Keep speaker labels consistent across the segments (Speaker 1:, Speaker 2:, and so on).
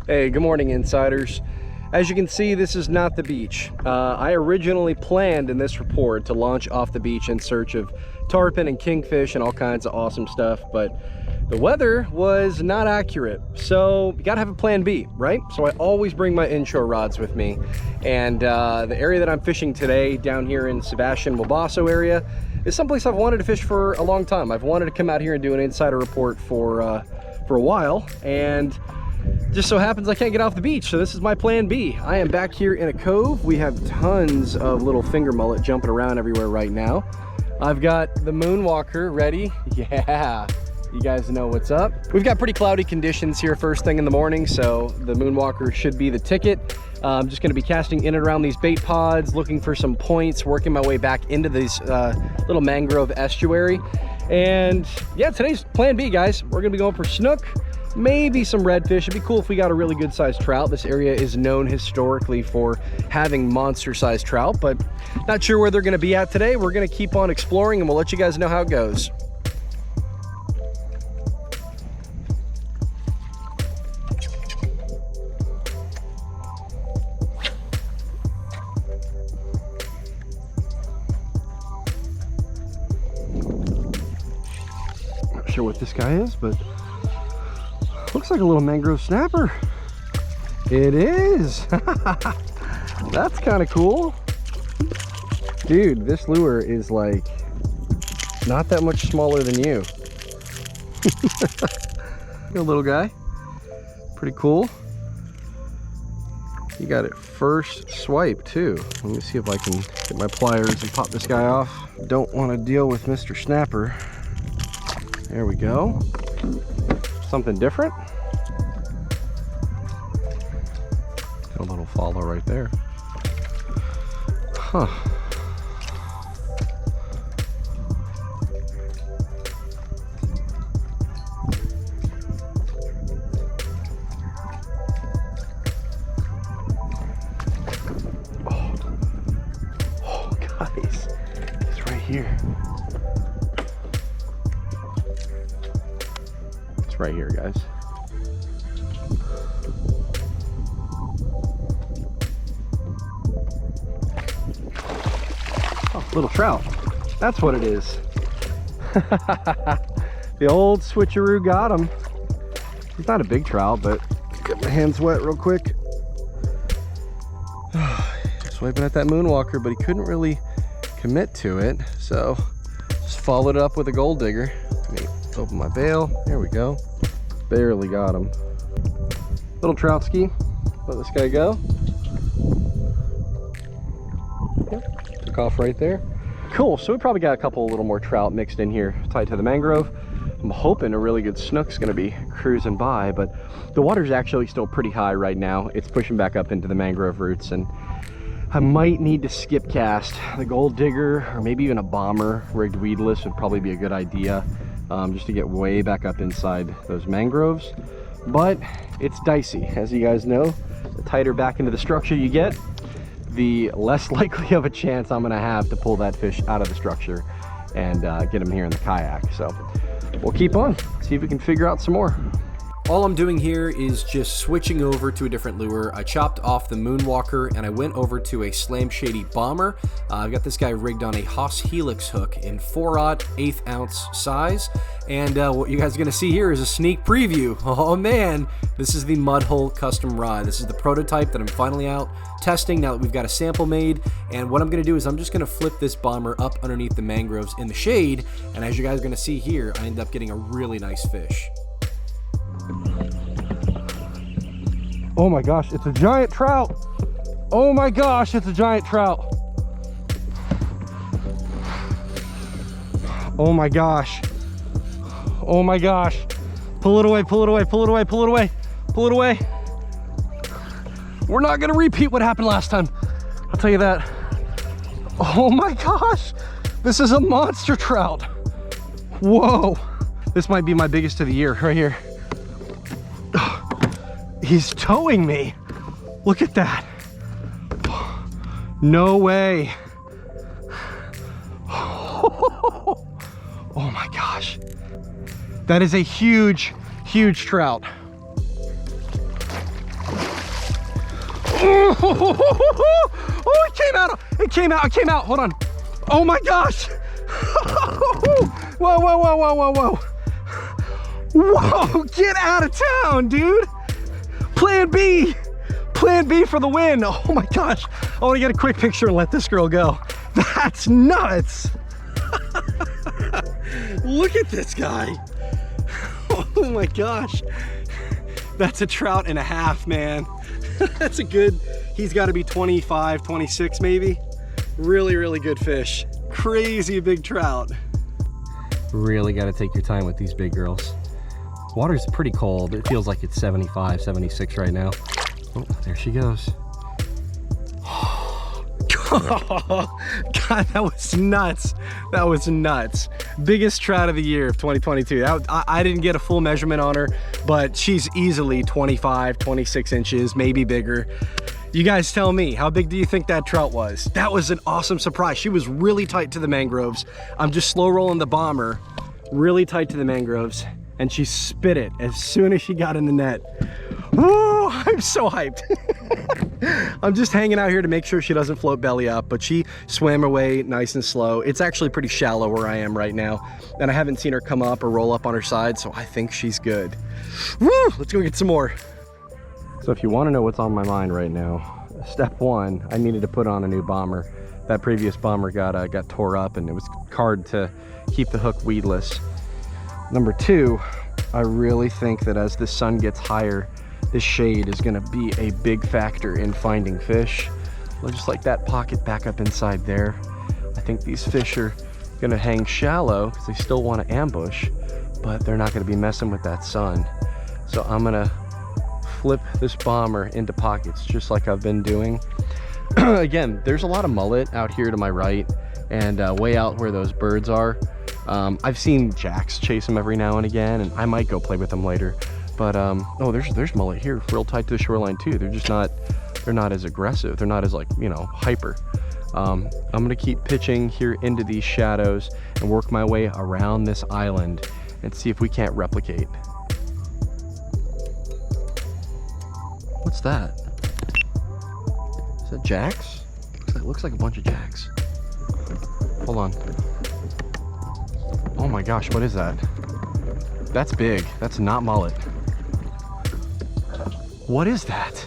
Speaker 1: Hey, good morning, insiders. As you can see, this is not the beach. I originally planned in this report to launch off the beach in search of tarpon and kingfish and all kinds of awesome stuff, but the weather was not accurate. So you gotta have a plan B, right? So I always bring my inshore rods with me. And the area that I'm fishing today down here in Sebastian Wabasso area is someplace I've wanted to fish for a long time. I've wanted to come out here and do an insider report for a while, and just so happens I can't get off the beach, so this is my plan B. I am back here in a cove. We have tons of little finger mullet jumping around everywhere right now. I've got the Moonwalker ready. Yeah, you guys know what's up. We've got pretty cloudy conditions here first thing in the morning, so the Moonwalker should be the ticket. I'm just gonna be casting in and around these bait pods, looking for some points, working my way back into this little mangrove estuary. And yeah, today's plan B, guys. We're gonna be going for snook, maybe some redfish. It'd be cool if we got a really good sized trout. This area is known historically for having monster sized trout, but not sure where they're gonna be at today. We're gonna keep on exploring and we'll let you guys know how it goes. Not sure what this guy is, but looks like a little mangrove snapper. It is. That's kind of cool. Dude, this lure is like not that much smaller than you. Good little guy. Pretty cool. You got it first swipe too. Let me see if I can get my pliers and pop this guy off. Don't want to deal with Mr. Snapper. There we go. Something different. A little follow right there. Huh. Oh, guys, it's right here. It's right here, guys. Oh, little trout. That's what it is. The old switcheroo got him. He's not a big trout, but get my hands wet real quick. Swiping at that Moonwalker, but he couldn't really commit to it, so just followed it up with a gold digger. Let me open my bail. There we go. Barely got him. Little trout ski. Let this guy go. Yep. Took off right there. Cool, so we probably got a couple little more trout mixed in here, tied to the mangrove. I'm hoping a really good snook's gonna be cruising by, but the water's actually still pretty high right now. It's pushing back up into the mangrove roots, and I might need to skip cast. The gold digger, or maybe even a bomber rigged weedless would probably be a good idea, just to get way back up inside those mangroves. But it's dicey, as you guys know. The tighter back into the structure you get, the less likely of a chance I'm gonna have to pull that fish out of the structure and get him here in the kayak. So we'll keep on, see if we can figure out some more. All I'm doing here is just switching over to a different lure. I chopped off the Moonwalker and I went over to a Slam Shady bomber. I've got this guy rigged on a Haas Helix hook in 4/0 1/8 ounce size. And what you guys are gonna see here is a sneak preview. Oh man, this is the Mudhole custom rod. This is the prototype that I'm finally out testing now that we've got a sample made. And what I'm gonna do is I'm just gonna flip this bomber up underneath the mangroves in the shade. And as you guys are gonna see here, I end up getting a really nice fish. Oh my gosh, it's a giant trout. Oh my gosh, it's a giant trout. Oh my gosh. Oh my gosh. Pull it away, pull it away, pull it away, pull it away, pull it away. We're not gonna repeat what happened last time. I'll tell you that. Oh my gosh. This is a monster trout. Whoa. This might be my biggest of the year right here. He's towing me. Look at that. No way. Oh my gosh. That is a huge, huge trout. Oh, it came out. It came out. It came out. Hold on. Oh my gosh. Whoa, whoa, whoa, whoa, whoa, whoa. Whoa, get out of town, dude. Plan B. Plan B for the win. Oh my gosh. I want to get a quick picture and let this girl go. That's nuts. Look at this guy. Oh my gosh. That's a trout and a half, man. That's a good, he's got to be 25, 26 maybe. Really, really good fish. Crazy big trout. Really got to take your time with these big girls. Water's pretty cold. It feels like it's 75, 76 right now. Oh, there she goes. Oh, God, that was nuts. That was nuts. Biggest trout of the year of 2022. I didn't get a full measurement on her, but she's easily 25, 26 inches, maybe bigger. You guys tell me, how big do you think that trout was? That was an awesome surprise. She was really tight to the mangroves. I'm just slow rolling the bomber, really tight to the mangroves, and she spit it as soon as she got in the net. Woo, I'm so hyped. I'm just hanging out here to make sure she doesn't float belly up, but she swam away nice and slow. It's actually pretty shallow where I am right now, and I haven't seen her come up or roll up on her side, so I think she's good. Woo, let's go get some more. So if you want to know what's on my mind right now, step one, I needed to put on a new bomber. That previous bomber got tore up, and it was hard to keep the hook weedless. Number two, I really think that as the sun gets higher, this shade is going to be a big factor in finding fish. Well, just like that pocket back up inside there. I think these fish are going to hang shallow because they still want to ambush, but they're not going to be messing with that sun. So I'm going to flip this bomber into pockets just like I've been doing. Again, there's a lot of mullet out here to my right and way out where those birds are. I've seen jacks chase them every now and again, and I might go play with them later. But oh, there's mullet here, real tight to the shoreline too. They're just not, they're not as aggressive. They're not as, like, you know, hyper. I'm gonna keep pitching here into these shadows and work my way around this island and see if we can't replicate. What's that? Is that jacks? It looks like a bunch of jacks. Hold on. Oh my gosh, what is that? That's big. That's not mullet. What is that?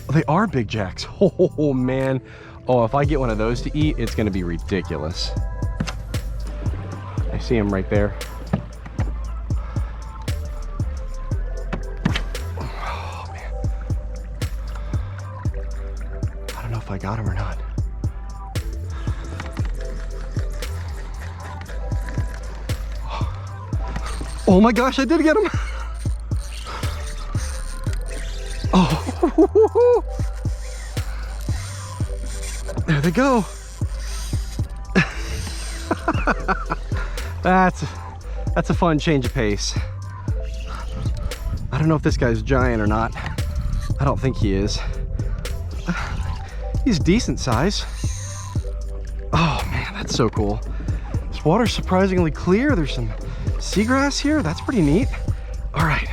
Speaker 1: Oh, they are big jacks. Oh man. Oh, if I get one of those to eat, it's gonna be ridiculous. I see him right there. Oh man. I don't know if I got him or not. Oh my gosh, I did get him. Oh, there they go. That's a fun change of pace. I don't know if this guy's giant or not. I don't think he is. He's decent size. Oh man, that's so cool. This water's surprisingly clear. There's some seagrass here. That's pretty neat. All right,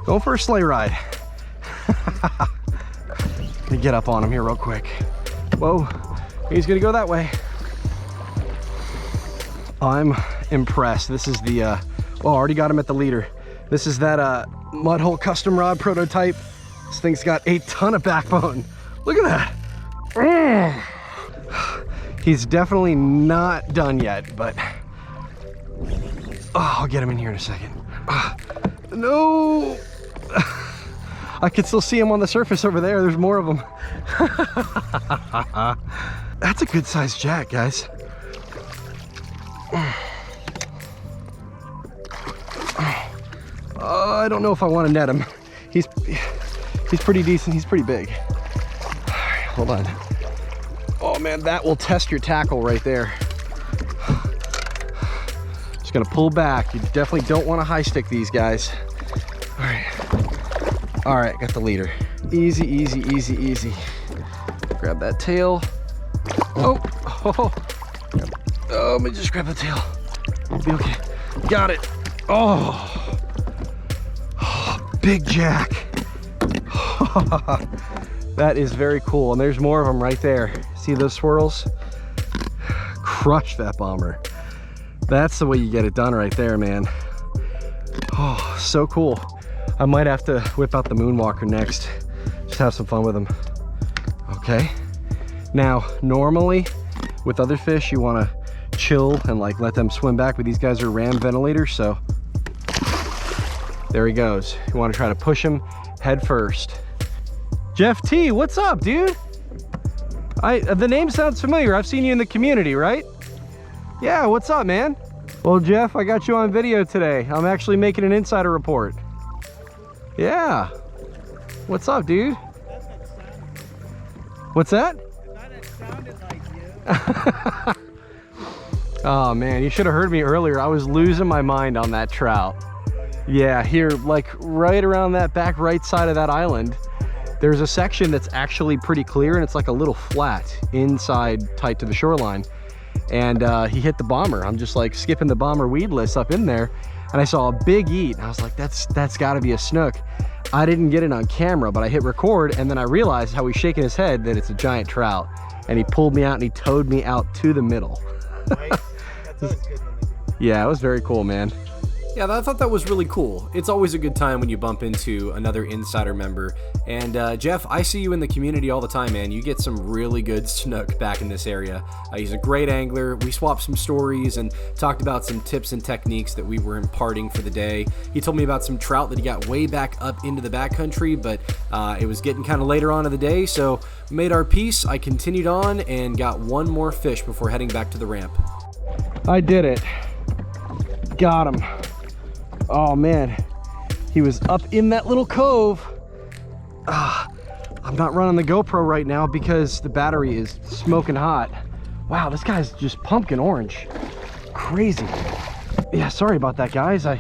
Speaker 1: going for a sleigh ride. Let me get up on him here real quick. Whoa, he's gonna go that way. I'm impressed. This is the, well, I already got him at the leader. This is that mud hole custom rod prototype. This thing's got a ton of backbone. Look at that. He's definitely not done yet, but oh, I'll get him in here in a second. No. I can still see him on the surface over there. There's more of them. That's a good sized jack, guys. I don't know if I want to net him. He's pretty decent. He's pretty big. All right, hold on. Oh man, that will test your tackle right there. Just gonna pull back. You definitely don't want to high stick these guys. All right. All right, got the leader. Easy, easy, easy, easy. Grab that tail. Oh, oh, oh, let me just grab the tail. It'll be okay. Got it. Oh, big jack. That is very cool. And there's more of them right there. See those swirls? Crush that bomber. That's the way you get it done right there, man. Oh, so cool. I might have to whip out the Moonwalker next. Just have some fun with them. Okay. Now, normally with other fish, you want to chill and like let them swim back, but these guys are ram ventilators, so there he goes. You want to try to push him head first. Jeff T, what's up, dude? The name sounds familiar. I've seen you in the community, right? Yeah, what's up, man? Well, Jeff, I got you on video today. I'm actually making an insider report. Yeah. What's up, dude? What's that? I thought it sounded like you. Oh, man, you should have heard me earlier. I was losing my mind on that trout. Yeah, here, like right around that back right side of that island, there's a section that's actually pretty clear, and it's like a little flat inside tight to the shoreline. And he hit the bomber. I'm just like skipping the bomber weedless up in there, and I saw a big eat. And I was like, that's gotta be a snook. I didn't get it on camera, but I hit record, and then I realized how he's shaking his head that it's a giant trout. And he pulled me out and he towed me out to the middle. Nice. That's always good when they do. Yeah, it was very cool, man. Yeah, I thought that was really cool. It's always a good time when you bump into another insider member. And Jeff, I see you in the community all the time, man. You get some really good snook back in this area. He's a great angler. We swapped some stories and talked about some tips and techniques that we were imparting for the day. He told me about some trout that he got way back up into the backcountry, but it was getting kind of later on in the day, so we made our peace. I continued on and got one more fish before heading back to the ramp. I did it. Got him. Oh man, he was up in that little cove. I'm not running the GoPro right now because the battery is smoking hot. Wow, this guy's just pumpkin orange. Crazy. Yeah, sorry about that, guys. The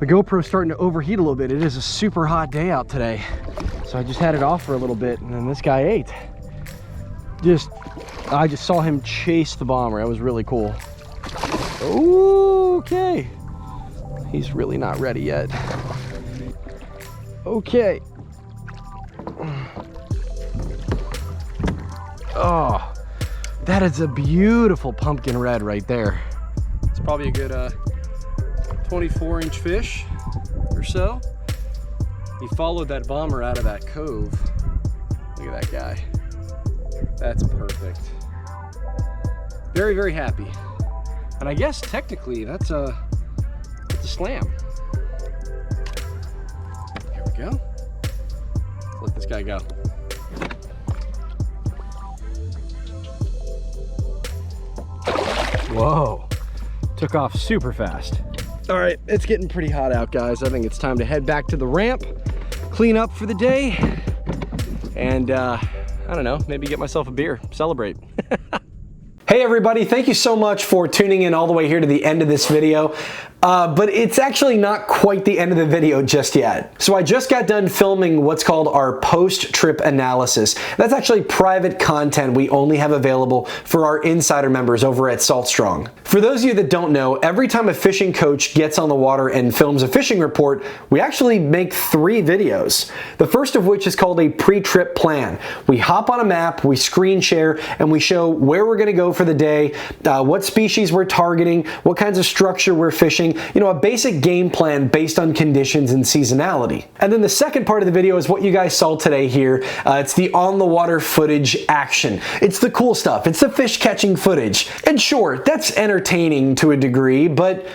Speaker 1: GoPro's starting to overheat a little bit. It is a super hot day out today. So I just had it off for a little bit, and then this guy ate. I just saw him chase the bomber. That was really cool. Okay. He's really not ready yet. Okay. Oh, that is a beautiful pumpkin red right there. It's probably a good 24-inch fish or so. He followed that bomber out of that cove. Look at that guy. That's perfect. Very, very happy. And I guess technically that's a slam. Here we go. Let this guy go. Whoa, took off super fast. All right, it's getting pretty hot out, guys. I think it's time to head back to the ramp, clean up for the day, and I don't know, maybe get myself a beer, celebrate. Hey everybody, thank you so much for tuning in all the way here to the end of this video. But it's actually not quite the end of the video just yet. So I just got done filming what's called our post-trip analysis. That's actually private content we only have available for our insider members over at Saltstrong. For those of you that don't know, every time a fishing coach gets on the water and films a fishing report, we actually make 3 videos. The first of which is called a pre-trip plan. We hop on a map, we screen share, and we show where we're gonna go for the day, what species we're targeting, what kinds of structure we're fishing, you know, a basic game plan based on conditions and seasonality. And then the second part of the video is what you guys saw today here. It's the on the water footage action. It's the cool stuff. It's the fish catching footage. And sure, that's entertaining to a degree, but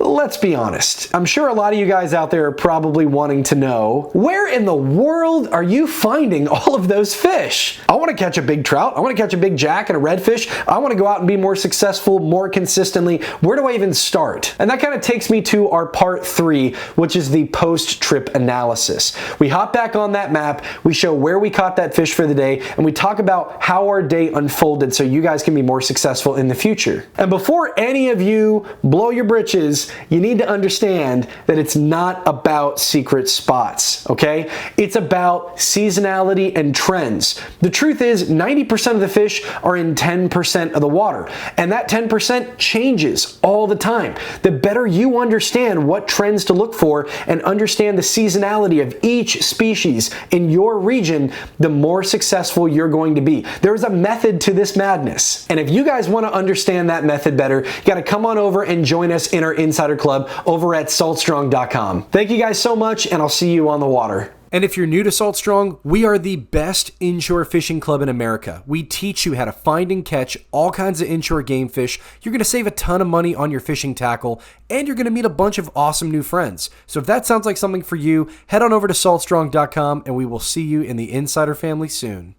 Speaker 1: let's be honest. I'm sure a lot of you guys out there are probably wanting to know, where in the world are you finding all of those fish? I want to catch a big trout. I want to catch a big jack and a redfish. I want to go out and be more successful, more consistently. Where do I even start? And that kind of takes me to our part 3, which is the post-trip analysis. We hop back on that map, we show where we caught that fish for the day, and we talk about how our day unfolded so you guys can be more successful in the future. And before any of you blow your britches, you need to understand that it's not about secret spots, okay? It's about seasonality and trends. The truth is 90% of the fish are in 10% of the water, and that 10% changes all the time. The better you understand what trends to look for and understand the seasonality of each species in your region, the more successful you're going to be. There's a method to this madness. And if you guys want to understand that method better, you got to come on over and join us in our Insider Club over at saltstrong.com. Thank you guys so much, and I'll see you on the water. And if you're new to Salt Strong, we are the best inshore fishing club in America. We teach you how to find and catch all kinds of inshore game fish. You're going to save a ton of money on your fishing tackle, and you're going to meet a bunch of awesome new friends. So if that sounds like something for you, head on over to saltstrong.com, and we will see you in the Insider family soon.